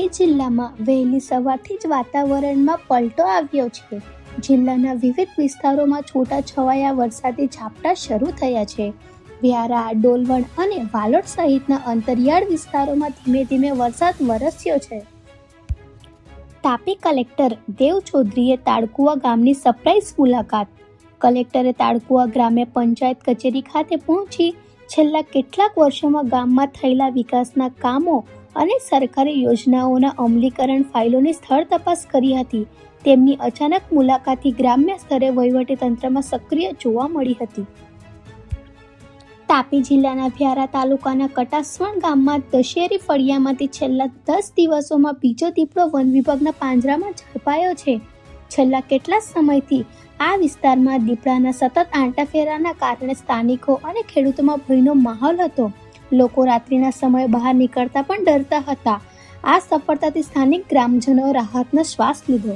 તાપી જિલ્લામાં વહેલી સવારથી જ વાતાવરણમાં પલટો આવ્યો છે। જિલ્લાના વિવિધ વિસ્તારોમાં છૂટાછવાયા વરસાદી ઝાપટા શરૂ થયા છે। વ્યારા, ડોલવણ અને વાલોડ સહિતના અંતરિયાળ વિસ્તારોમાં ધીમે ધીમે વરસાદ વરસ્યો છે। તાપી કલેક્ટર દેવ ચૌધરીએ તાડકુવા ગામની સરપ્રાઇઝ મુલાકાત। કલેક્ટરે તાડકુવા ગ્રામ્ય પંચાયત કચેરી ખાતે પહોંચી છેલ્લા કેટલાક વર્ષોમાં ગામમાં થયેલા વિકાસના કામો અને સરકારી યોજનાઓના અમલીકરણ ફાઇલોની સ્થળ તપાસ કરી હતી। તેમની અચાનક મુલાકાતથી ગ્રામ્ય સ્તરે વહીવટીતંત્રમાં સક્રિય જોવા મળી હતી। તાપી જિલ્લાના વ્યારા તાલુકાના કટાસવણ ગામમાં દશેરી ફળિયામાંથી છેલ્લા 10 દિવસોમાં બીજો દીપડો વન વિભાગના પાંજરામાં ઝડપાયો છે। છેલ્લા કેટલા સમયથી આ વિસ્તારમાં દીપડાના સતત આંટાફેરાના કારણે સ્થાનિકો અને ખેડૂતોમાં ભયનો માહોલ હતો। લોકો રાત્રિના સમયે બહાર નીકળતા પણ ડરતા હતા। આ સફળતાથી સ્થાનિક ગ્રામજનોએ રાહતનો શ્વાસ લીધો।